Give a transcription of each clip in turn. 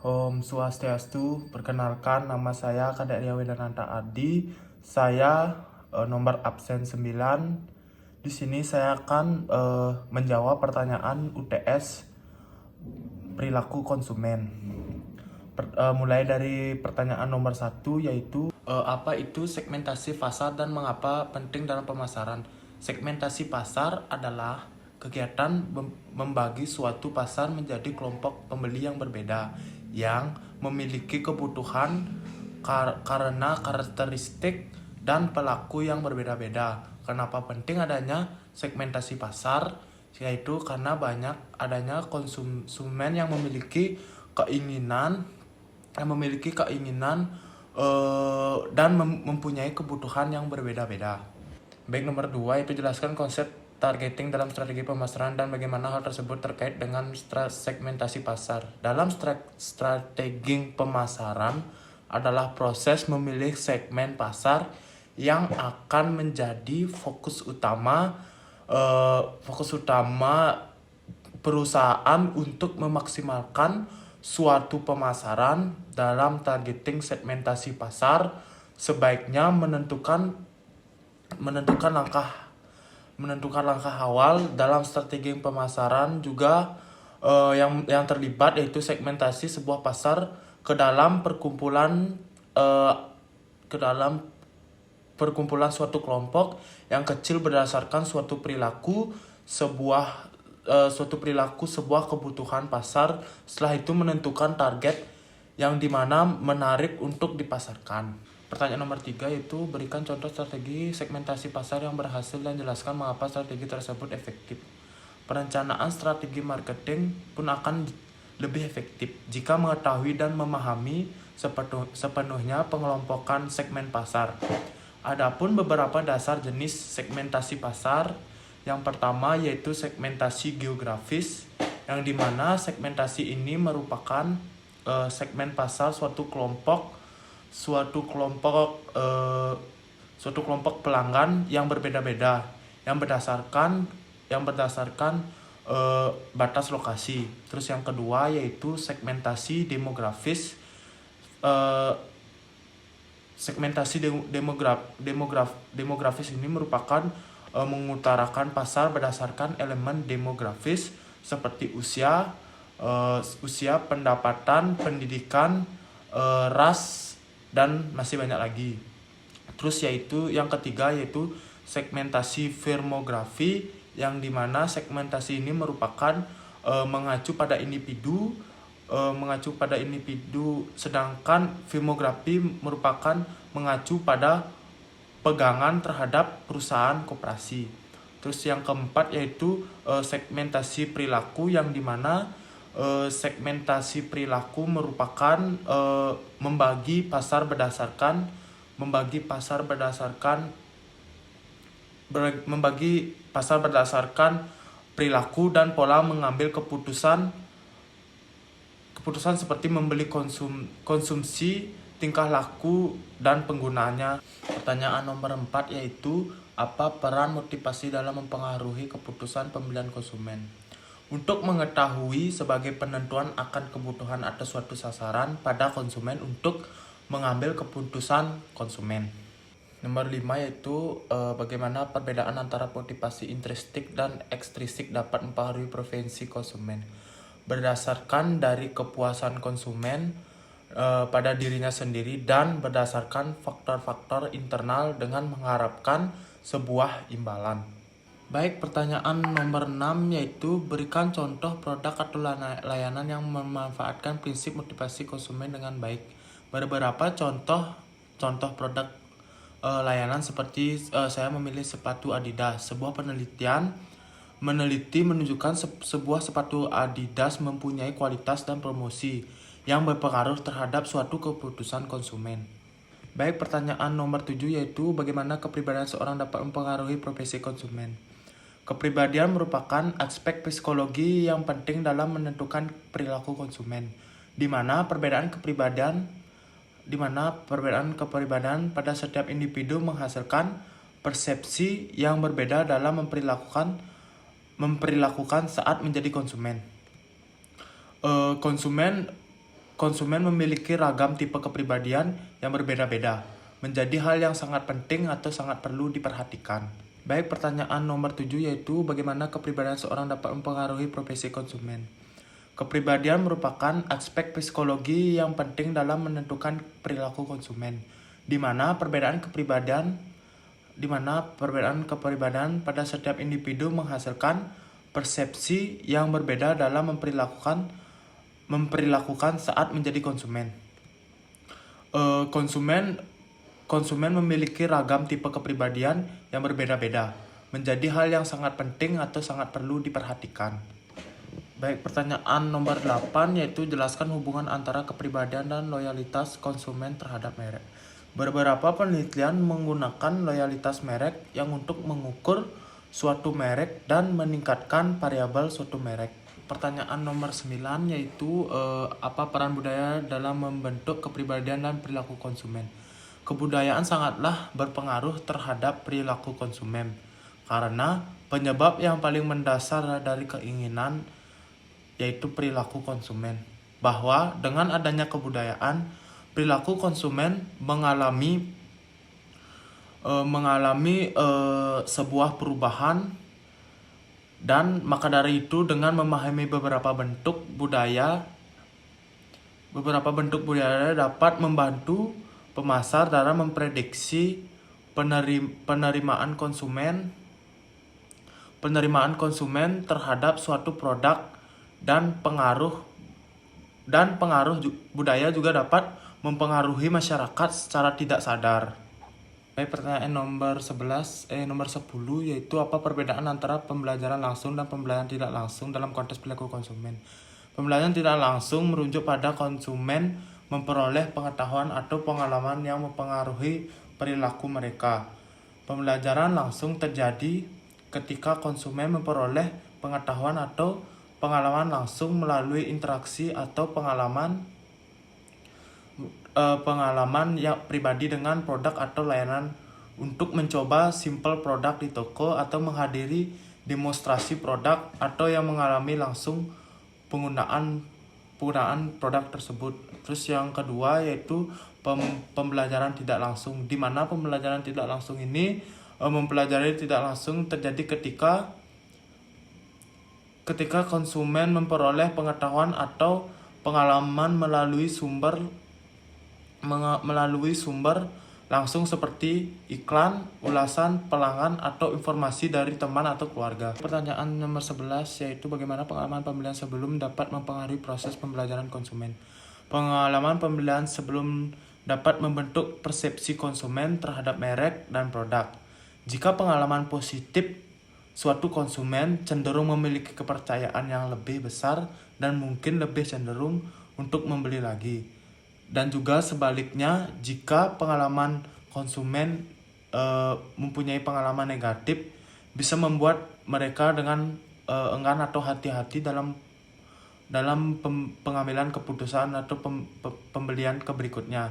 Om Swastiastu, perkenalkan nama saya Kadek Widananta Adi. Saya nomor absen 9. Di sini saya akan menjawab pertanyaan UTS perilaku konsumen. Mulai dari pertanyaan nomor 1 yaitu apa itu segmentasi pasar dan mengapa penting dalam pemasaran. Segmentasi pasar adalah kegiatan membagi suatu pasar menjadi kelompok pembeli yang berbeda yang memiliki kebutuhan karena karakteristik dan pelaku yang berbeda-beda. Kenapa penting adanya segmentasi pasar? Yaitu karena banyak adanya konsumen yang memiliki keinginan dan mempunyai kebutuhan yang berbeda-beda. Baik, nomor 2 itu jelaskan konsep targeting dalam strategi pemasaran dan bagaimana hal tersebut terkait dengan segmentasi pasar. Dalam strategi pemasaran adalah proses memilih segmen pasar yang akan menjadi fokus utama perusahaan untuk memaksimalkan suatu pemasaran. Dalam targeting segmentasi pasar, sebaiknya menentukan langkah awal dalam strategi pemasaran juga yang terlibat, yaitu segmentasi sebuah pasar ke dalam perkumpulan suatu kelompok yang kecil berdasarkan suatu perilaku sebuah kebutuhan pasar. Setelah itu menentukan target yang dimana menarik untuk dipasarkan. Pertanyaan nomor 3 yaitu berikan contoh strategi segmentasi pasar yang berhasil dan jelaskan mengapa strategi tersebut efektif. Perencanaan strategi marketing pun akan lebih efektif jika mengetahui dan memahami sepenuhnya pengelompokan segmen pasar. Adapun beberapa dasar jenis segmentasi pasar, yang pertama yaitu segmentasi geografis, yang dimana segmentasi ini merupakan segmen pasar suatu kelompok pelanggan yang berbeda-beda yang berdasarkan batas lokasi. Terus yang kedua yaitu segmentasi demografis. Segmentasi demografis ini merupakan mengutarakan pasar berdasarkan elemen demografis seperti usia, pendapatan, pendidikan, ras, dan masih banyak lagi. Terus yaitu yang ketiga yaitu segmentasi firmografi, yang dimana segmentasi ini merupakan mengacu pada individu, sedangkan firmografi merupakan mengacu pada pegangan terhadap perusahaan koperasi. Terus yang keempat yaitu segmentasi perilaku, yang dimana segmentasi perilaku merupakan membagi pasar berdasarkan perilaku dan pola mengambil keputusan seperti membeli, konsumsi, tingkah laku, dan penggunaannya. Pertanyaan nomor 4 yaitu apa peran motivasi dalam mempengaruhi keputusan pembelian konsumen. Untuk mengetahui sebagai penentuan akan kebutuhan atau suatu sasaran pada konsumen untuk mengambil keputusan konsumen. Nomor 5 yaitu bagaimana perbedaan antara motivasi intrinsik dan ekstrinsik dapat mempengaruhi preferensi konsumen. Berdasarkan dari kepuasan konsumen pada dirinya sendiri dan berdasarkan faktor-faktor internal dengan mengharapkan sebuah imbalan. Baik, pertanyaan nomor 6 yaitu berikan contoh produk atau layanan yang memanfaatkan prinsip motivasi konsumen dengan baik. Beberapa contoh produk layanan seperti saya memilih sepatu Adidas. Sebuah penelitian menunjukkan sebuah sepatu Adidas mempunyai kualitas dan promosi yang berpengaruh terhadap suatu keputusan konsumen. Baik, pertanyaan nomor 7 yaitu bagaimana kepribadian seorang dapat mempengaruhi preferensi konsumen. Kepribadian merupakan aspek psikologi yang penting dalam menentukan perilaku konsumen, di mana perbedaan kepribadian pada setiap individu menghasilkan persepsi yang berbeda dalam memperlakukan saat menjadi konsumen. Konsumen konsumen memiliki ragam tipe kepribadian yang berbeda-beda, menjadi hal yang sangat penting atau sangat perlu diperhatikan. Baik, pertanyaan nomor 7 yaitu bagaimana kepribadian seorang dapat mempengaruhi profesi konsumen. Kepribadian merupakan aspek psikologi yang penting dalam menentukan perilaku konsumen, di mana perbedaan kepribadian pada setiap individu menghasilkan persepsi yang berbeda dalam memperlakukan saat menjadi konsumen. Konsumen memiliki ragam tipe kepribadian yang berbeda-beda, menjadi hal yang sangat penting atau sangat perlu diperhatikan. Baik, pertanyaan nomor 8 yaitu jelaskan hubungan antara kepribadian dan loyalitas konsumen terhadap merek. Beberapa penelitian menggunakan loyalitas merek yang untuk mengukur suatu merek dan meningkatkan variabel suatu merek. Pertanyaan nomor 9 yaitu apa peran budaya dalam membentuk kepribadian dan perilaku konsumen. Kebudayaan sangatlah berpengaruh terhadap perilaku konsumen karena penyebab yang paling mendasar dari keinginan yaitu perilaku konsumen. Bahwa dengan adanya kebudayaan, perilaku konsumen mengalami sebuah perubahan, dan maka dari itu dengan memahami beberapa bentuk budaya dapat membantu pemasar dalam memprediksi penerimaan konsumen terhadap suatu produk, dan pengaruh budaya juga dapat mempengaruhi masyarakat secara tidak sadar. Baik, pertanyaan nomor 10 yaitu apa perbedaan antara pembelajaran langsung dan pembelajaran tidak langsung dalam konteks perilaku konsumen. Pembelajaran tidak langsung merujuk pada konsumen memperoleh pengetahuan atau pengalaman yang mempengaruhi perilaku mereka. Pembelajaran langsung terjadi ketika konsumen memperoleh pengetahuan atau pengalaman langsung melalui interaksi atau pengalaman yang pribadi dengan produk atau layanan, untuk mencoba simple produk di toko atau menghadiri demonstrasi produk, atau yang mengalami langsung penggunaan produk tersebut. Terus yang kedua yaitu pembelajaran tidak langsung, di mana pembelajaran tidak langsung ini mempelajari tidak langsung terjadi ketika konsumen memperoleh pengetahuan atau pengalaman melalui sumber langsung seperti iklan, ulasan pelanggan, atau informasi dari teman atau keluarga. Pertanyaan nomor 11 yaitu bagaimana pengalaman pembelian sebelum dapat mempengaruhi proses pembelajaran konsumen. Pengalaman pembelian sebelum dapat membentuk persepsi konsumen terhadap merek dan produk. Jika pengalaman positif, suatu konsumen cenderung memiliki kepercayaan yang lebih besar dan mungkin lebih cenderung untuk membeli lagi. Dan juga sebaliknya, jika pengalaman konsumen mempunyai pengalaman negatif, bisa membuat mereka dengan enggan atau hati-hati dalam pengambilan keputusan atau pembelian berikutnya.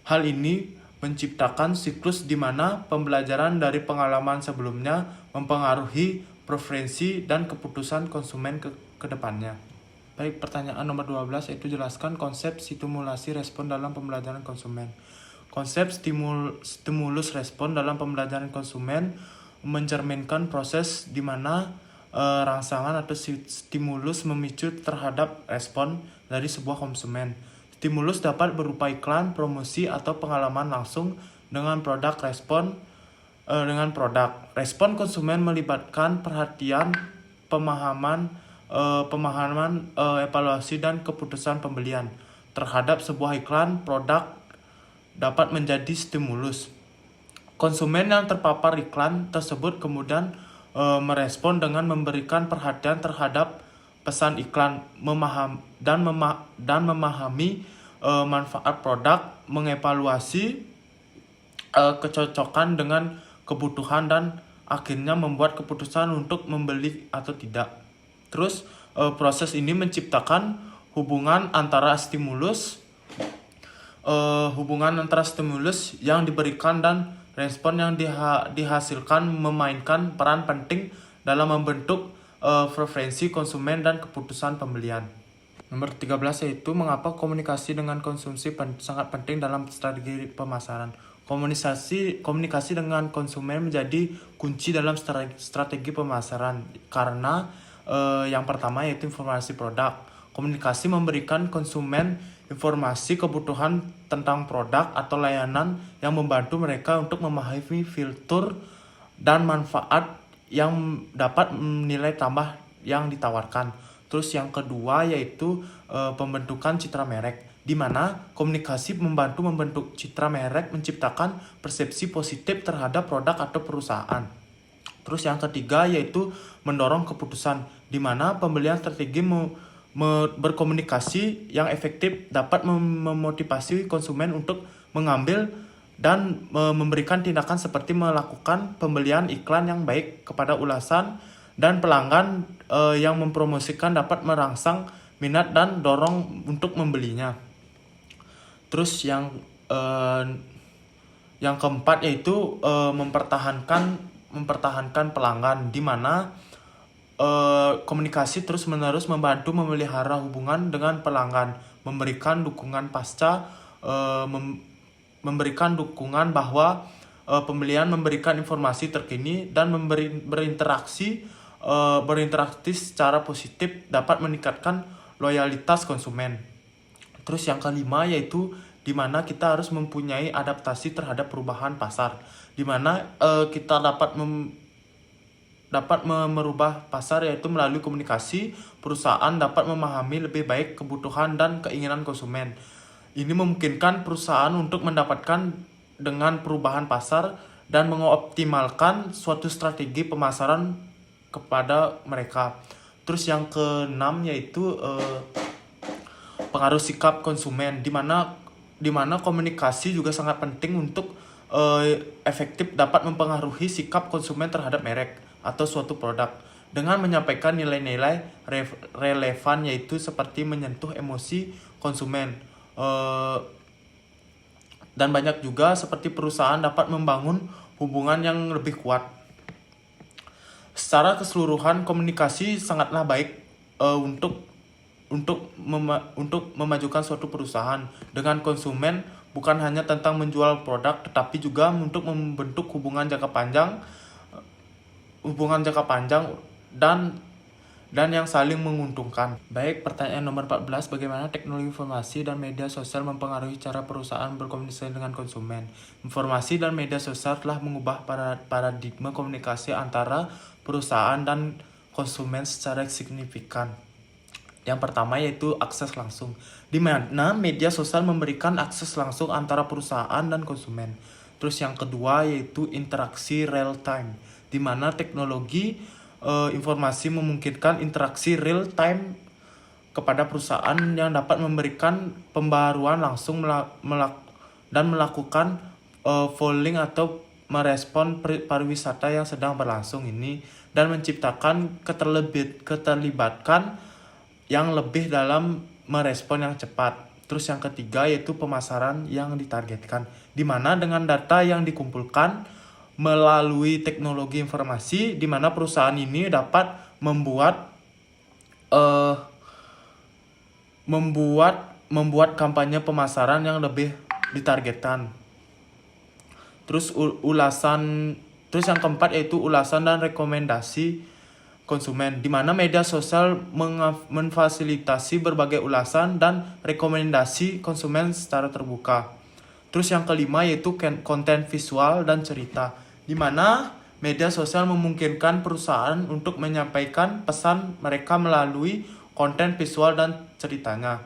Hal ini menciptakan siklus di mana pembelajaran dari pengalaman sebelumnya mempengaruhi preferensi dan keputusan konsumen ke depannya. Baik, pertanyaan nomor 12 yaitu jelaskan konsep stimulasi respon dalam pembelajaran konsumen. Konsep stimulus respon dalam pembelajaran konsumen mencerminkan proses di mana rangsangan atau stimulus memicu terhadap respon dari sebuah konsumen. Stimulus dapat berupa iklan, promosi, atau pengalaman langsung dengan produk. Respon konsumen melibatkan perhatian, pemahaman, evaluasi, dan keputusan pembelian terhadap sebuah iklan produk dapat menjadi stimulus. Konsumen yang terpapar iklan tersebut kemudian merespon dengan memberikan perhatian terhadap pesan iklan, dan memahami manfaat produk, mengevaluasi kecocokan dengan kebutuhan, dan akhirnya membuat keputusan untuk membeli atau tidak. Terus proses ini menciptakan hubungan antara stimulus yang diberikan dan respon yang dihasilkan memainkan peran penting dalam membentuk preferensi konsumen dan keputusan pembelian. Nomor 13 yaitu mengapa komunikasi dengan konsumsi sangat penting dalam strategi pemasaran. Komunikasi dengan konsumen menjadi kunci dalam strategi pemasaran karena yang pertama yaitu informasi produk. Komunikasi memberikan konsumen informasi kebutuhan tentang produk atau layanan yang membantu mereka untuk memahami fitur dan manfaat yang dapat nilai tambah yang ditawarkan. Terus yang kedua yaitu pembentukan citra merek, di mana komunikasi membantu membentuk citra merek, menciptakan persepsi positif terhadap produk atau perusahaan. Terus yang ketiga yaitu mendorong keputusan, di mana pembelian strategi berkomunikasi yang efektif dapat memotivasi konsumen untuk mengambil dan memberikan tindakan seperti melakukan pembelian iklan yang baik kepada ulasan, dan pelanggan yang mempromosikan dapat merangsang minat dan dorong untuk membelinya. Terus yang keempat yaitu mempertahankan pelanggan, di mana komunikasi terus-menerus membantu memelihara hubungan dengan pelanggan, memberikan dukungan memberikan dukungan bahwa pembelian memberikan informasi terkini dan berinteraksi secara positif dapat meningkatkan loyalitas konsumen. Terus yang kelima yaitu di mana kita harus mempunyai adaptasi terhadap perubahan pasar, di mana kita dapat merubah pasar yaitu melalui komunikasi. Perusahaan dapat memahami lebih baik kebutuhan dan keinginan konsumen. Ini memungkinkan perusahaan untuk mendapatkan dengan perubahan pasar dan mengoptimalkan suatu strategi pemasaran kepada mereka. Terus yang keenam yaitu pengaruh sikap konsumen, di mana komunikasi juga sangat penting untuk efektif dapat mempengaruhi sikap konsumen terhadap merek atau suatu produk dengan menyampaikan nilai-nilai relevan yaitu seperti menyentuh emosi konsumen. Dan banyak juga seperti perusahaan dapat membangun hubungan yang lebih kuat. Secara keseluruhan komunikasi sangatlah baik untuk memajukan suatu perusahaan dengan konsumen, bukan hanya tentang menjual produk tetapi juga untuk membentuk hubungan jangka panjang dan yang saling menguntungkan. Baik, pertanyaan nomor 14, bagaimana teknologi informasi dan media sosial mempengaruhi cara perusahaan berkomunikasi dengan konsumen? Informasi dan media sosial telah mengubah paradigma komunikasi antara perusahaan dan konsumen secara signifikan. Yang pertama yaitu akses langsung, di mana media sosial memberikan akses langsung antara perusahaan dan konsumen. Terus yang kedua yaitu interaksi real time, di mana teknologi informasi memungkinkan interaksi real time kepada perusahaan yang dapat memberikan pembaruan langsung dan melakukan following atau merespon pariwisata yang sedang berlangsung ini, dan menciptakan keterlibatan yang lebih dalam merespon yang cepat. Terus yang ketiga yaitu pemasaran yang ditargetkan, di mana dengan data yang dikumpulkan melalui teknologi informasi, di mana perusahaan ini dapat membuat kampanye pemasaran yang lebih ditargetkan. Terus yang keempat yaitu ulasan dan rekomendasi konsumen, di mana media sosial memfasilitasi berbagai ulasan dan rekomendasi konsumen secara terbuka. Terus yang kelima yaitu konten visual dan cerita, di mana media sosial memungkinkan perusahaan untuk menyampaikan pesan mereka melalui konten visual dan ceritanya.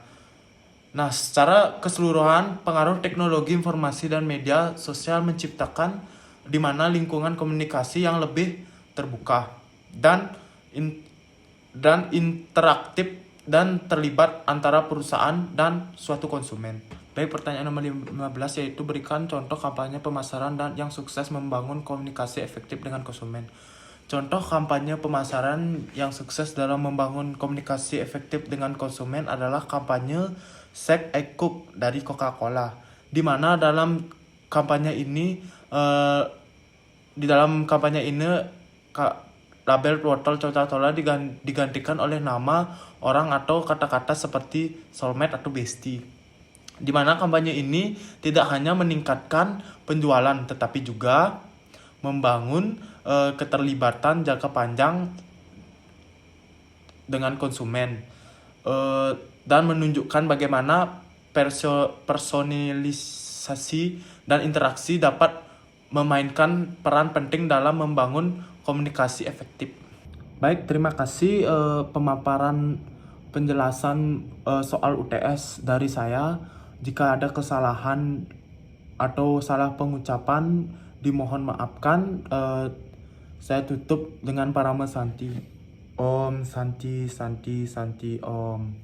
Nah, secara keseluruhan pengaruh teknologi informasi dan media sosial menciptakan di mana lingkungan komunikasi yang lebih terbuka dan interaktif dan terlibat antara perusahaan dan suatu konsumen. Baik, pertanyaan nomor 15 yaitu berikan contoh kampanye pemasaran dan yang sukses membangun komunikasi efektif dengan konsumen. Contoh kampanye pemasaran yang sukses dalam membangun komunikasi efektif dengan konsumen adalah kampanye Shake I Cook dari Coca-Cola, di mana dalam kampanye ini label portal Coca-Cola digantikan oleh nama orang atau kata-kata seperti soulmate atau bestie. Di mana kampanye ini tidak hanya meningkatkan penjualan tetapi juga membangun keterlibatan jangka panjang dengan konsumen dan menunjukkan bagaimana personalisasi dan interaksi dapat memainkan peran penting dalam membangun komunikasi efektif. Baik, terima kasih pemaparan penjelasan soal UTS dari saya. Jika ada kesalahan atau salah pengucapan, dimohon maafkan. Saya tutup dengan Parama Santi. Om Santi Santi Santi Om.